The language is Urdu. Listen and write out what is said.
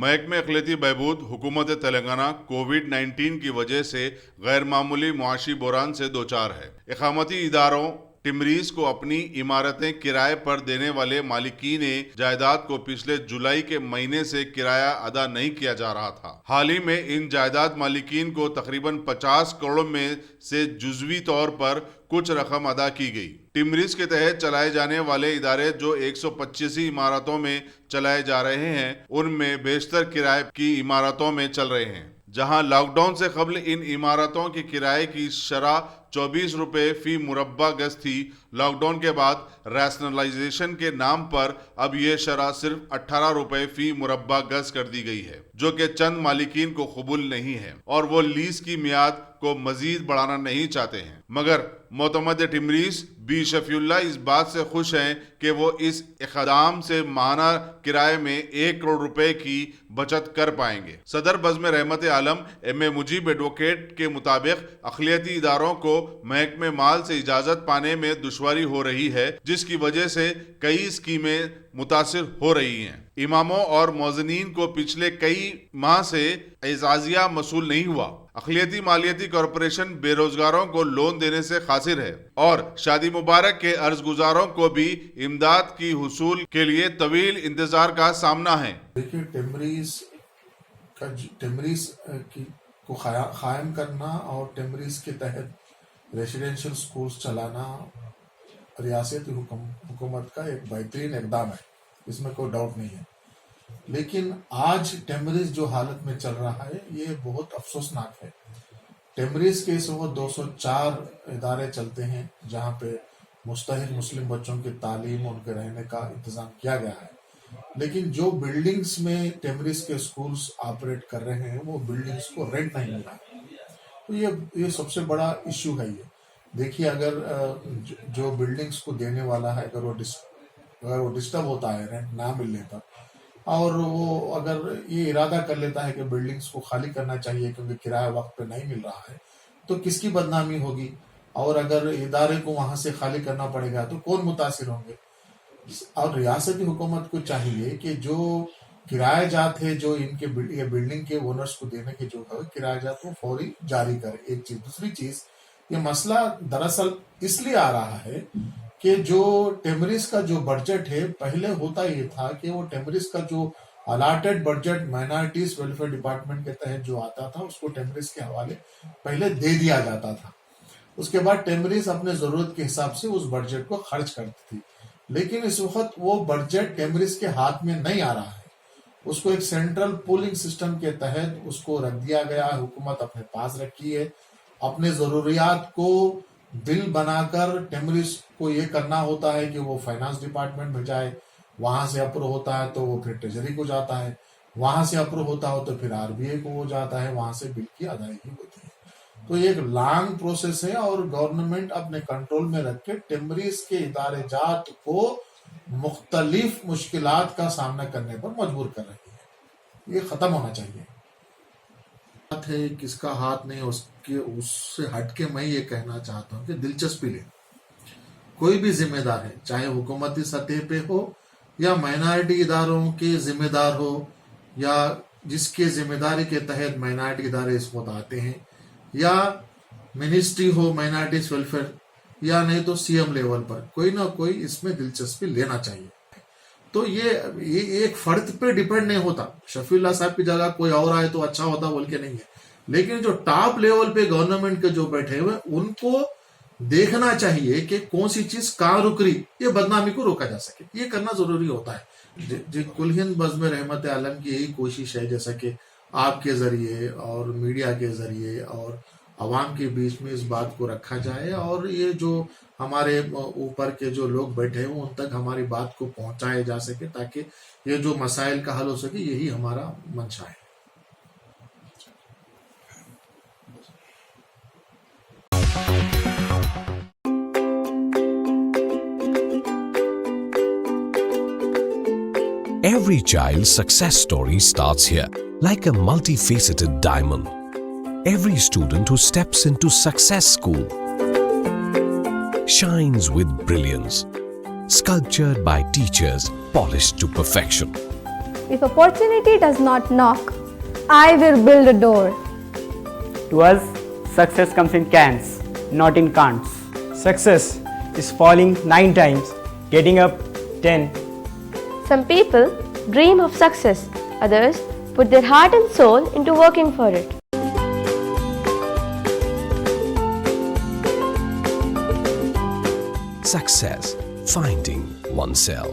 محکمہ اقلیتی بہبود حکومت تلنگانہ کووڈ-19 کی وجہ سے غیر معمولی معاشی بحران سے دوچار ہے۔ اقامتی اداروں ٹمریز کو اپنی عمارتیں کرائے پر دینے والے مالکین جائیداد کو پچھلے جولائی کے مہینے سے کرایہ ادا نہیں کیا جا رہا تھا۔ حال ہی میں ان جائیداد مالکین کو تقریباً 50 کروڑ میں سے جزوی طور پر کچھ رقم ادا کی گئی۔ ٹمریز کے تحت چلائے جانے والے ادارے جو 125 عمارتوں میں چلائے جا رہے ہیں، ان میں بیشتر کرائے کی عمارتوں میں چل رہے ہیں، جہاں لاک ڈاؤن سے قبل ان عمارتوں کی کرائے کی شرح 24 روپے فی مربع گز تھی۔ لاک ڈاؤن کے بعد ریشنلائزیشن کے نام پر اب یہ شرح صرف 18 روپے فی مربع گز کر دی گئی ہے، جو کہ چند مالکین کو قبول نہیں ہے اور وہ لیز کی میعاد کو مزید بڑھانا نہیں چاہتے ہیں۔ مگر معتمد ٹمریز بی شفیع اللہ اس بات سے خوش ہیں کہ وہ اس اقدام سے ماہانہ کرائے میں 1 کروڑ روپے کی بچت کر پائیں گے۔ صدر بزم رحمت عالم ایم اے مجیب ایڈوکیٹ کے مطابق اقلیتی اداروں کو محکمہ مال سے اجازت پانے میں دشواری ہو رہی ہے، جس کی وجہ سے کئی اسکیمیں متاثر ہو رہی ہیں۔ اماموں اور مؤذنین کو پچھلے کئی ماہ سے اعزازیہ موصول نہیں ہوا۔ اقلیتی مالیاتی کارپوریشن بے روزگاروں کو لون دینے سے قاصر ہے اور شادی مبارک کے عرض گزاروں کو بھی امداد کی حصول کے لیے طویل انتظار کا سامنا ہے۔ دیکھیے ٹمریز کو قائم کرنا اور ٹمریز کے تحت ریزیڈینشل سکولز چلانا ریاستی حکومت کا ایک بہترین اقدام ہے، اس میں کوئی ڈاؤٹ نہیں ہے۔ لیکن آج ٹمریز جو حالت میں چل رہا ہے یہ بہت افسوسناک ہے۔ ٹمریز کے اس وقت 204 ادارے چلتے ہیں جہاں پہ مستحق مسلم بچوں کی تعلیم، ان کے رہنے کا انتظام کیا گیا ہے، لیکن جو بلڈنگز میں ٹمریز کے سکولز آپریٹ کر رہے ہیں وہ بلڈنگز کو رینٹ نہیں مل رہا، تو یہ سب سے بڑا ایشو ہے۔ یہ دیکھیے اگر جو بلڈنگز کو دینے والا ہے اگر وہ ڈسٹرب ہوتا ہے رینٹ نہ ملنے پر، اور وہ اگر یہ ارادہ کر لیتا ہے کہ بلڈنگز کو خالی کرنا چاہیے کیونکہ کرایہ وقت پہ نہیں مل رہا ہے، تو کس کی بدنامی ہوگی؟ اور اگر ادارے کو وہاں سے خالی کرنا پڑے گا تو کون متاثر ہوں گے؟ اور ریاستی حکومت کو چاہیے کہ جو کرایہ جات ہے جو ان کے بلڈنگ کے اونرز کو دینے کے جو ہے کرایہ جات وہ فوری جاری کرے۔ ایک چیز، دوسری چیز، یہ مسئلہ دراصل اس لیے آ رہا ہے کہ جو ٹمریز کا جو بجٹ ہے، پہلے ہوتا یہ تھا کہ وہ ٹمریز کا جو allotted budget minorities welfare department کے تحت جو آتا تھا اس کو ٹمریز کے حوالے پہلے دے دیا جاتا تھا، اس کے بعد ٹمریز اپنے ضرورت کے حساب سے اس بجٹ کو خرچ کرتی تھی۔ لیکن اس وقت وہ بجٹ ٹمریز کے ہاتھ میں نہیں آ رہا ہے، اس کو ایک سینٹرل پولنگ سسٹم کے تحت اس کو رکھ دیا گیا ہے، حکومت اپنے پاس رکھی ہے، اپنے ضروریات کو بل بنا کر ٹمریز کو یہ کرنا ہوتا ہے کہ وہ فائنانس ڈپارٹمنٹ میں جائے، وہاں سے اپروو ہوتا ہے تو وہ پھر ٹریجری کو جاتا ہے، وہاں سے اپروو ہوتا ہو تو پھر RBI کو وہ جاتا ہے، وہاں سے بل کی ادائیگی ہوتی ہے۔ تو یہ ایک لانگ پروسیس ہے اور گورنمنٹ اپنے کنٹرول میں رکھ کے ٹمریز کے ادارے جات کو مختلف مشکلات کا سامنا کرنے پر مجبور کر رہی ہے۔ یہ ختم ہونا چاہیے۔ بات ہے کس کا ہاتھ نہیں، اس سے ہٹ کے میں یہ کہنا چاہتا ہوں کہ دلچسپی لیں، کوئی بھی ذمہ دار ہے، چاہے حکومتی سطح پہ ہو یا مائنارٹی اداروں کے ذمہ دار ہو یا جس کے ذمہ داری کے تحت مائنارٹی ادارے اس وقت آتے ہیں، یا منسٹری ہو مائنارٹیز ویلفیئر، یا نہیں تو CM لیول پر کوئی نہ کوئی اس میں دلچسپی لینا چاہیے۔ تو یہ ایک فرد پہ ڈیپینڈ نہیں ہوتا، شفیع اللہ صاحب کی جگہ کوئی اور آئے تو اچھا ہوتا بول کے نہیں ہے، لیکن جو ٹاپ لیول پہ گورنمنٹ کے جو بیٹھے ہوئے ان کو دیکھنا چاہیے کہ کون سی چیز کہاں رک رہی، یہ بدنامی کو روکا جا سکے، یہ کرنا ضروری ہوتا ہے۔ کل ہند بزم رحمت عالم کی یہی کوشش ہے، جیسا کہ آپ کے ذریعے اور میڈیا کے ذریعے اور عوام کے بیچ میں اس بات کو رکھا جائے اور یہ جو ہمارے اوپر کے جو لوگ بیٹھے ہیں ان تک ہماری بات کو پہنچایا جا سکے تاکہ یہ جو مسائل کا حل ہو سکے، یہی ہمارا منشا ہے۔ Every child's success story starts here, like a multifaceted diamond. Every student who steps into Success School shines with brilliance, sculptured by teachers polished to perfection. If opportunity does not knock, I will build a door. To us, success comes in cans, not in can'ts. Success is falling 9 times, getting up 10. Some people dream of success, others put their heart and soul into working for it. Success, finding oneself.